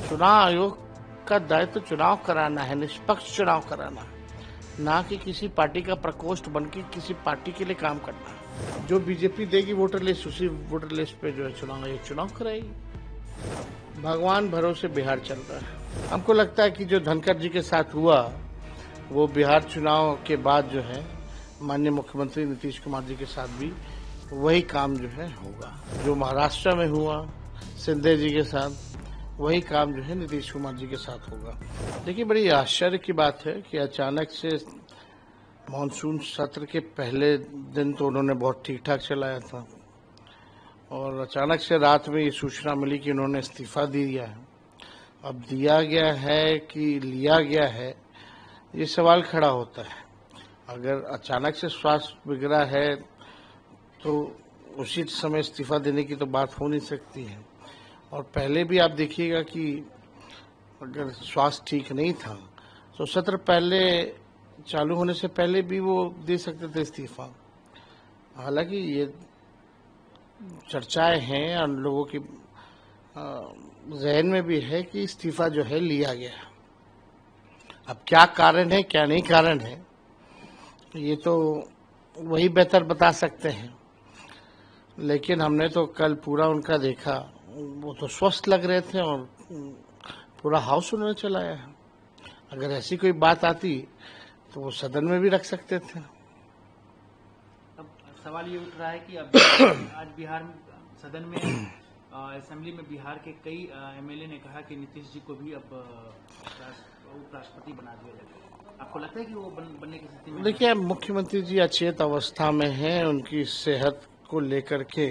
चुनाव आयोग का दायित्व तो चुनाव कराना है, निष्पक्ष चुनाव कराना है, ना कि किसी पार्टी का प्रकोष्ठ बन के किसी पार्टी के लिए काम करना है। जो बीजेपी देगी वोटर लिस्ट, उसी वोटर लिस्ट पे जो है चुनाव आयोग चुनाव कराएगी। भगवान भरोसे बिहार चल रहा है। हमको लगता है कि जो धनखड़ जी के साथ हुआ वो बिहार चुनाव के बाद जो है माननीय मुख्यमंत्री नीतीश कुमार जी के साथ भी वही काम जो है होगा। जो महाराष्ट्र में हुआ सिंधे जी के साथ, वही काम जो है नीतीश कुमार जी के साथ होगा। देखिए, बड़ी आश्चर्य की बात है कि अचानक से मानसून सत्र के पहले दिन तो उन्होंने बहुत ठीक ठाक चलाया था और अचानक से रात में ये सूचना मिली कि उन्होंने इस्तीफा दे दिया है। अब दिया गया है कि लिया गया है, ये सवाल खड़ा होता है। अगर अचानक से स्वास्थ्य बिगड़ा है तो उसी समय इस्तीफा देने की तो बात हो नहीं सकती है। और पहले भी आप देखिएगा कि अगर स्वास्थ्य ठीक नहीं था तो सत्र पहले चालू होने से पहले भी वो दे सकते थे इस्तीफा। हालांकि ये चर्चाएं हैं और लोगों की जहन में भी है कि इस्तीफा जो है लिया गया। अब क्या कारण है क्या नहीं कारण है ये तो वही बेहतर बता सकते हैं, लेकिन हमने तो कल पूरा उनका देखा, वो तो स्वस्थ लग रहे थे और पूरा हाउस उन्होंने चलाया है। अगर ऐसी कोई बात आती तो वो सदन में भी रख सकते थे। अब सवाल ये उठ रहा है कि अब आज बिहार में सदन में असेंबली में बिहार के कई एमएलए ने कहा कि नीतीश जी को भी अब उपराष्ट्रपति बना दिया जाए। आपको लगता है कि वो बनने की स्थिति में? देखिए, मुख्यमंत्री जी अचेत अवस्था में हैं, उनकी सेहत को लेकर के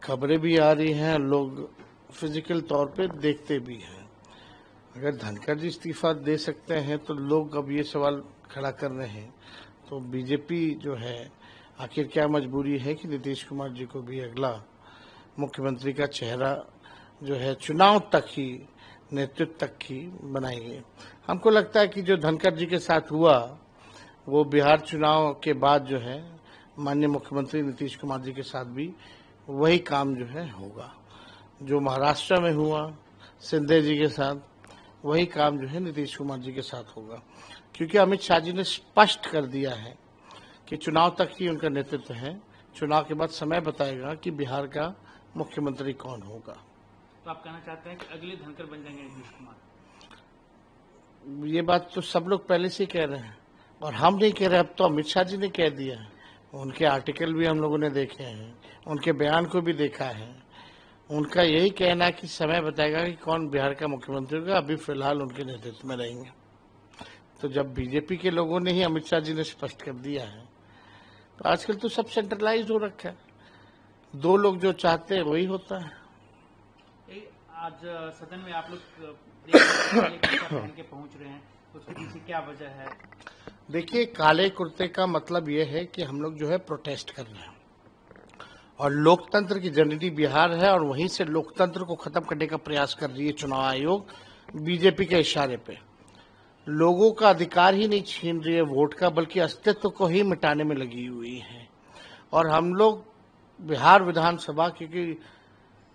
खबरें भी आ रही हैं, लोग फिजिकल तौर पे देखते भी हैं। अगर धनखड़ जी इस्तीफा दे सकते हैं तो लोग अब ये सवाल खड़ा कर रहे हैं, तो बीजेपी जो है आखिर क्या मजबूरी है कि नीतीश कुमार जी को भी अगला मुख्यमंत्री का चेहरा जो है चुनाव तक ही, नेतृत्व तक ही बनाएंगे। हमको लगता है कि जो धनखड़ जी के साथ हुआ वो बिहार चुनाव के बाद जो है माननीय मुख्यमंत्री नीतीश कुमार जी के साथ भी वही काम जो है होगा। जो महाराष्ट्र में हुआ सिंधे जी के साथ, वही काम जो है नीतीश कुमार जी के साथ होगा, क्योंकि अमित शाह जी ने स्पष्ट कर दिया है कि चुनाव तक ही उनका नेतृत्व है। चुनाव के बाद समय बताएगा कि बिहार का मुख्यमंत्री कौन होगा। तो आप कहना चाहते हैं कि अगले धनखड़ बन जाएंगे नीतीश कुमार? ये बात तो सब लोग पहले से कह रहे हैं और हम नहीं कह रहे, अब तो अमित शाह जी ने कह दिया है। उनके आर्टिकल भी हम लोगों ने देखे हैं, उनके बयान को भी देखा है। उनका यही कहना है कि समय बताएगा कि कौन बिहार का मुख्यमंत्री होगा, अभी फिलहाल उनके नेतृत्व में रहेंगे। तो जब बीजेपी के लोगों ने ही, अमित शाह जी ने स्पष्ट कर दिया है, तो आजकल तो सब सेंट्रलाइज हो रखा है, दो लोग जो चाहते हैं वही होता है। आज सदन में आप लोग पहन के पहुंच रहे हैं, उसके पीछे क्या वजह है? देखिए, काले कुर्ते का मतलब ये है कि हम लोग जो है प्रोटेस्ट कर रहे हैं और लोकतंत्र की जननी बिहार है और वहीं से लोकतंत्र को खत्म करने का प्रयास कर रही है चुनाव आयोग बीजेपी के इशारे पे। लोगों का अधिकार ही नहीं छीन रही है वोट का, बल्कि अस्तित्व को ही मिटाने में लगी हुई है। और हम लोग बिहार विधानसभा, क्योंकि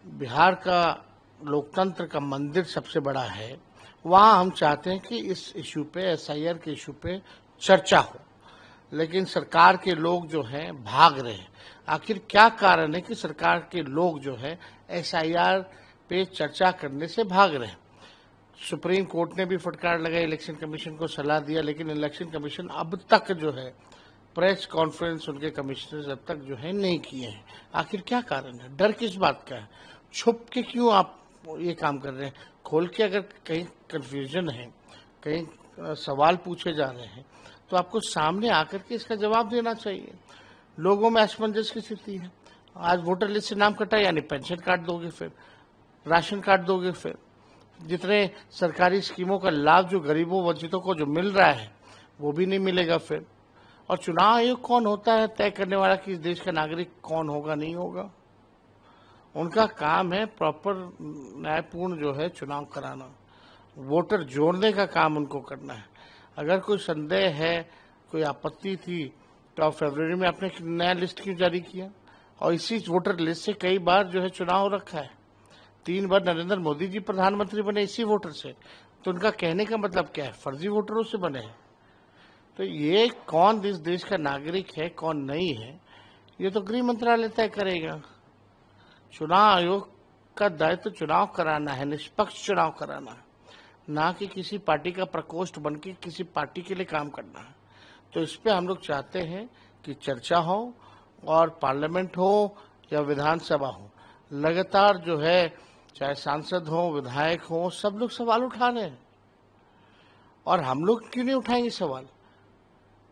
बिहार का लोकतंत्र का मंदिर सबसे बड़ा है, वहाँ हम चाहते हैं कि इस इशू पे, एसआईआर के इशू पे चर्चा हो, लेकिन सरकार के लोग जो हैं भाग रहे हैं। आखिर क्या कारण है कि सरकार के लोग जो है एसआईआर पे चर्चा करने से भाग रहे हैं? सुप्रीम कोर्ट ने भी फटकार लगाई, इलेक्शन कमीशन को सलाह दिया, लेकिन इलेक्शन कमीशन अब तक जो है प्रेस कॉन्फ्रेंस उनके कमिश्नर्स अब तक जो है नहीं किए हैं। आखिर क्या कारण है? डर किस बात का है? छुप के क्यों आप ये काम कर रहे हैं? खोल के अगर कहीं कंफ्यूजन है, कहीं सवाल पूछे जा रहे हैं, तो आपको सामने आकर के इसका जवाब देना चाहिए। लोगों में असमंजस की स्थिति है। आज वोटर लिस्ट से नाम कटा, यानी पेंशन कार्ड दोगे, फिर राशन कार्ड दोगे, फिर जितने सरकारी स्कीमों का लाभ जो गरीबों वंचितों को जो मिल रहा है वो भी नहीं मिलेगा फिर। और चुनाव आयोग कौन होता है तय करने वाला कि इस देश का नागरिक कौन होगा नहीं होगा? उनका काम है प्रॉपर न्यायपूर्ण जो है चुनाव कराना, वोटर जोड़ने का काम उनको करना है। अगर कोई संदेह है, कोई आपत्ति थी, तो आप फरवरी में आपने नया लिस्ट क्यों जारी किया? और इसी वोटर लिस्ट से कई बार जो है चुनाव हो रखा है। 3 बार नरेंद्र मोदी जी प्रधानमंत्री बने इसी वोटर से, तो उनका कहने का मतलब क्या है, फर्जी वोटरों से बने हैं। तो ये कौन इस देश का नागरिक है कौन नहीं है, ये तो गृह मंत्रालय तय करेगा। चुनाव आयोग का दायित्व चुनाव कराना है, निष्पक्ष चुनाव कराना है, ना कि किसी पार्टी का प्रकोष्ठ बन के किसी पार्टी के लिए काम करना है। तो इस पे हम लोग चाहते हैं कि चर्चा हो, और पार्लियामेंट हो या विधानसभा हो, लगातार जो है चाहे सांसद हो विधायक हो सब लोग सवाल उठा रहे हैं। और हम लोग क्यों नहीं उठाएंगे सवाल?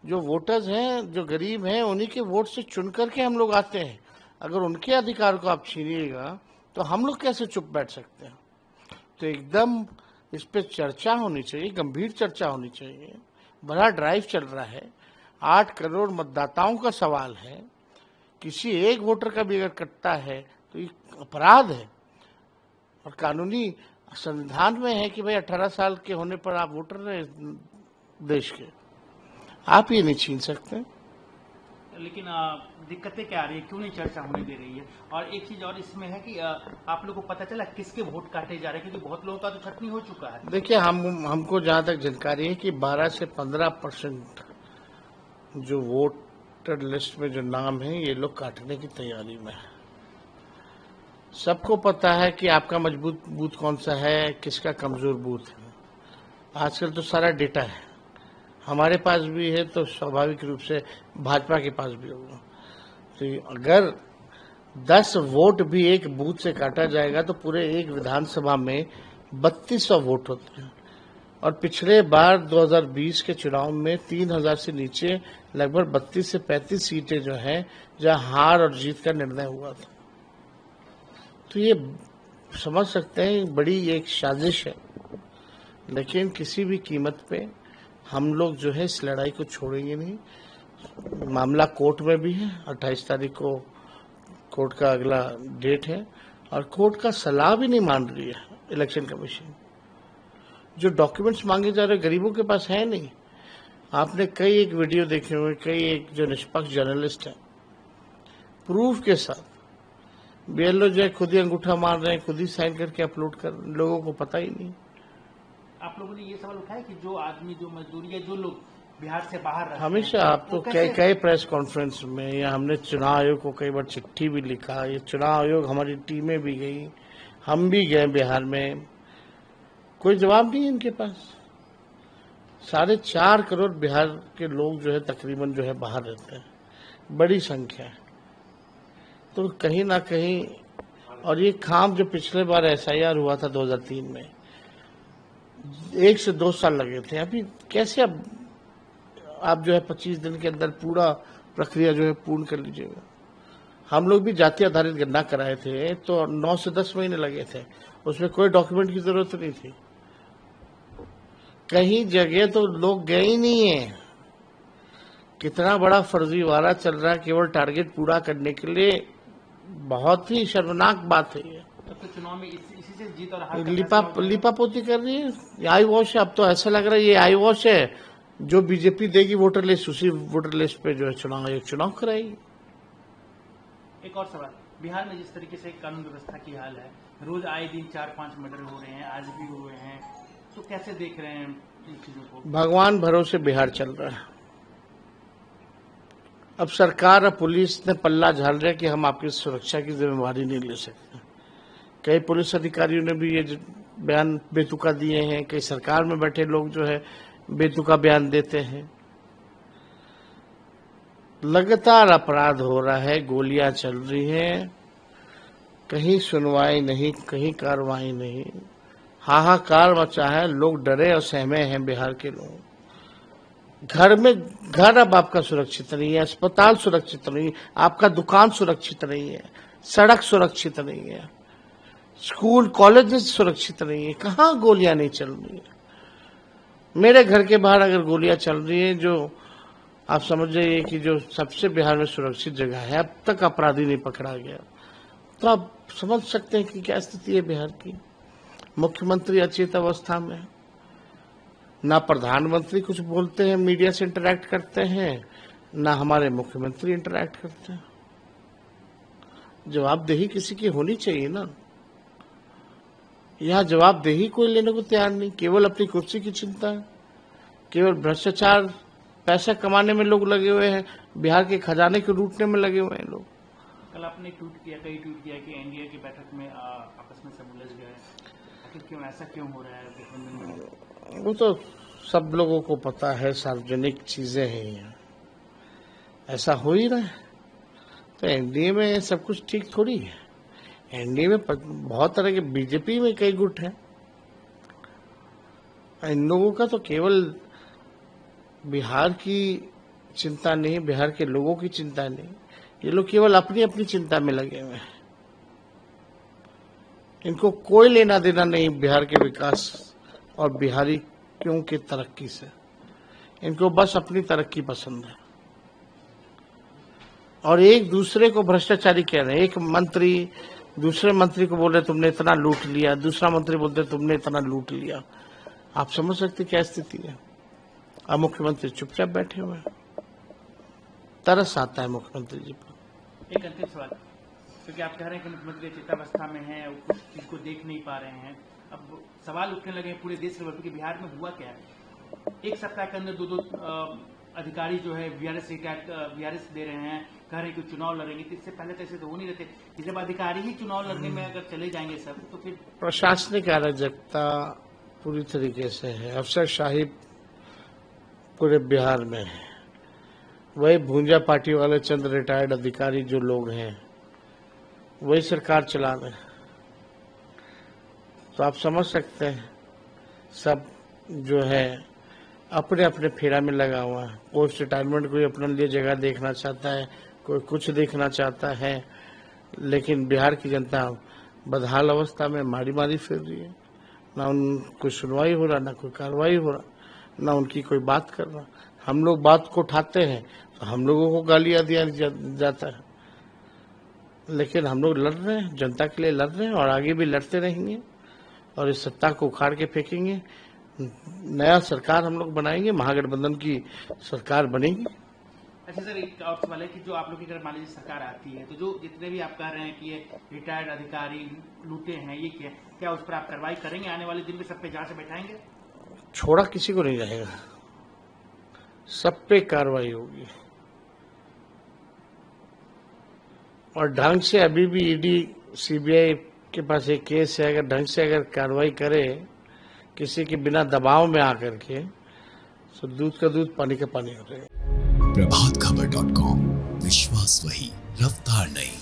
जो वोटर्स हैं, जो गरीब हैं, उन्हीं के वोट से चुन करके हम लोग आते हैं। अगर उनके अधिकार को आप छीनिएगा तो हम लोग कैसे चुप बैठ सकते हैं? तो एकदम इस पे चर्चा होनी चाहिए, गंभीर चर्चा होनी चाहिए। बड़ा ड्राइव चल रहा है, 8 करोड़ मतदाताओं का सवाल है। किसी एक वोटर का भी अगर कटता है तो ये अपराध है, और कानूनी संविधान में है कि भाई 18 साल के होने पर आप वोटर रहे देश के, आप ये नहीं छीन सकते। लेकिन दिक्कतें क्या आ रही है, क्यों नहीं चर्चा होने दे रही है? और एक चीज और इसमें है कि आप लोगों को पता चला किसके वोट काटे जा रहे हैं, क्योंकि बहुत लोगों का तो छटनी हो चुका है। देखिए, हमको जहां तक जानकारी है कि 12 से 15% जो वोटर लिस्ट में जो नाम है ये लोग काटने की तैयारी में है। सबको पता है कि आपका मजबूत बूथ कौन सा है, किसका कमजोर बूथ है। आजकल तो सारा डेटा है, हमारे पास भी है, तो स्वाभाविक रूप से भाजपा के पास भी होगा। तो अगर 10 वोट भी एक बूथ से काटा जाएगा तो पूरे एक विधानसभा में 3200 वोट होते हैं। और पिछले बार 2020 के चुनाव में 3000 से नीचे लगभग 32 से 35 सीटें जो हैं जहां हार और जीत का निर्णय हुआ था। तो ये समझ सकते हैं बड़ी एक साजिश है, लेकिन किसी भी कीमत पे हम लोग जो है इस लड़ाई को छोड़ेंगे नहीं। मामला कोर्ट में भी है, 28 तारीख को कोर्ट का अगला डेट है, और कोर्ट का सलाह भी नहीं मान रही है इलेक्शन कमीशन। जो डॉक्यूमेंट्स मांगे जा रहे गरीबों के पास है नहीं। आपने कई एक वीडियो देखे हुए, कई एक जो निष्पक्ष जर्नलिस्ट है प्रूफ के साथ, बीएलओ जो है खुद ही अंगूठा मार रहे हैं, खुद ही साइन करके अपलोड कर, लोगों को पता ही नहीं। आप लोगों ने ये सवाल उठाया कि जो आदमी, जो मजदूरी है, जो लोग बिहार से बाहर रहते हैं, हमेशा आप तो कई प्रेस कॉन्फ्रेंस में, या हमने चुनाव आयोग को कई बार चिट्ठी भी लिखा, ये चुनाव आयोग हमारी टीमें भी गई, हम भी गए बिहार में, कोई जवाब नहीं है इनके पास। 4.5 करोड़ बिहार के लोग जो है तकरीबन जो है बाहर रहते हैं, बड़ी संख्या है। तो कहीं ना कहीं, और ये काम जो पिछले बार एसआईआर हुआ था 2003 में, 1 से 2 साल लगे थे। अभी कैसे अब आप जो है 25 दिन के अंदर पूरा प्रक्रिया जो है पूर्ण कर लीजिएगा। हम लोग भी जाति आधारित गणना कराए थे तो 9 से 10 महीने लगे थे, उसमें कोई डॉक्यूमेंट की जरूरत नहीं थी। कहीं जगह तो लोग गए ही नहीं है। कितना बड़ा फर्जीवाड़ा चल रहा है केवल टारगेट पूरा करने के लिए, बहुत ही शर्मनाक बात है ये। तो चुनाव में इसी से जीत और हार लिपापोती कर रही है, ये आई वॉश है। अब तो ऐसा लग रहा है ये आई वॉश है, जो बीजेपी देगी वोटर लिस्ट, उसी वोटर लिस्ट पे जो है चुनाव आयोग चुनाव कराएगी। एक और सवाल, बिहार में जिस तरीके से कानून व्यवस्था की हाल है, रोज आए दिन 4-5 मर्डर हो रहे हैं, आज भी हुए हैं, तो कैसे देख रहे हैं इन चीजों को? भगवान भरोसे बिहार चल रहा है। अब सरकार और पुलिस ने पल्ला झाड़ रहा है कि हम आपकी सुरक्षा की जिम्मेवारी नहीं ले सकते। कई पुलिस अधिकारियों ने भी ये बयान बेतुका दिए हैं, कई सरकार में बैठे लोग जो है बेतुका बयान देते हैं। लगातार अपराध हो रहा है, गोलियां चल रही हैं, कहीं सुनवाई नहीं, कहीं कार्रवाई नहीं, हाहाकार मचा है, लोग डरे और सहमे हैं बिहार के लोग। घर अब आपका सुरक्षित नहीं है, अस्पताल सुरक्षित नहीं है, आपका दुकान सुरक्षित नहीं है, सड़क सुरक्षित नहीं है, स्कूल कॉलेज सुरक्षित नहीं है। कहाँ गोलियां नहीं चल रही है? मेरे घर के बाहर अगर गोलियां चल रही है, जो आप समझ जाइए कि जो सबसे बिहार में सुरक्षित जगह है, अब तक अपराधी नहीं पकड़ा गया, तो आप समझ सकते हैं कि क्या स्थिति है बिहार की। मुख्यमंत्री अचेत अवस्था में, ना प्रधानमंत्री कुछ बोलते हैं, मीडिया से इंटरैक्ट करते हैं, ना हमारे मुख्यमंत्री इंटरैक्ट करते हैं। जवाबदेही किसी की होनी चाहिए ना। यहाँ जवाबदेही कोई लेने को तैयार नहीं, केवल अपनी कुर्सी की चिंता है, केवल भ्रष्टाचार, पैसा कमाने में लोग लगे हुए हैं, बिहार के खजाने को लूटने में लगे हुए हैं लोग। कल आपने कई ट्वीट किया कि एनडीए की बैठक में आपस में सब उलझ गए, आखिर क्यों, ऐसा क्यों हो रहा है? वो तो सब लोगों को पता है, सार्वजनिक चीजें हैं, यहाँ ऐसा हो ही रहा है। तो एनडीए में सब कुछ ठीक थोड़ी है। एनडीए में बहुत तरह के, बीजेपी में कई गुट हैं। इन लोगों का तो केवल बिहार की चिंता नहीं, बिहार के लोगों की चिंता नहीं, ये लोग केवल अपनी अपनी चिंता में लगे हुए हैं। इनको कोई लेना देना नहीं बिहार के विकास और बिहारियों की तरक्की से। इनको बस अपनी तरक्की पसंद है और एक दूसरे को भ्रष्टाचारी कह रहे हैं। एक मंत्री दूसरे मंत्री को बोल रहे तुमने इतना लूट लिया, दूसरा मंत्री बोलते तुमने इतना लूट लिया। आप समझ सकते क्या स्थिति है। अब मुख्यमंत्री चुपचाप बैठे हुए हैं, तरस आता है मुख्यमंत्री जी पर। एक अंतिम सवाल, क्योंकि आप कह रहे हैं कि मुख्यमंत्री चिंतावस्था में हैं, कुछ चीज को देख नहीं पा रहे हैं, अब सवाल उठने लगे पूरे देश लेवल पर कि बिहार में हुआ क्या है। एक सप्ताह के अंदर दो अधिकारी जो है वीआरएस दे रहे हैं, कह रहे हैं कि चुनाव लड़ेंगे। तो इससे पहले तो ऐसे तो हो नहीं रहते कि जब अधिकारी ही चुनाव लड़ने में अगर चले जाएंगे सब, तो फिर प्रशासनिक अराजकता पूरी तरीके से है, अफसरशाही पूरे बिहार में है। वही भूंजा पार्टी वाले चंद रिटायर्ड अधिकारी जो लोग हैं वही सरकार चला रहे हैं। तो आप समझ सकते हैं सब जो है अपने अपने फेरा में लगा हुआ है। पोस्ट रिटायरमेंट कोई अपने लिए जगह देखना चाहता है, कोई कुछ देखना चाहता है, लेकिन बिहार की जनता बदहाल अवस्था में मारी मारी फिर रही है। ना उनको सुनवाई हो रहा, ना कोई कार्रवाई हो रहा, ना उनकी कोई बात कर रहा। हम लोग बात को उठाते हैं तो हम लोगों को गालियां दिया जाता है, लेकिन हम लोग लड़ रहे हैं, जनता के लिए लड़ रहे हैं और आगे भी लड़ते रहेंगे और इस सत्ता को उखाड़ के फेंकेंगे। नया सरकार हम लोग बनाएंगे, महागठबंधन की सरकार बनेगी। अच्छा सर, एक और सवाल है कि जो आप लोग की अगर मान लीजिए सरकार आती है तो जो जितने भी आप कह रहे हैं कि ये रिटायर्ड अधिकारी लूटे हैं, ये क्या उस पर आप कार्रवाई करेंगे? आने वाले दिन में सब पे जांच से बैठाएंगे? छोड़ा किसी को नहीं जाएगा, सब पे कार्रवाई होगी और ढंग से। अभी भी ईडी सीबीआई के पास एक केस है, अगर ढंग से अगर कार्रवाई करे किसी के बिना दबाव में आकर के, तो दूध का दूध पानी का पानी हो जाएगा। प्रभातखबर.com, विश्वास वही, रफ्तार नहीं।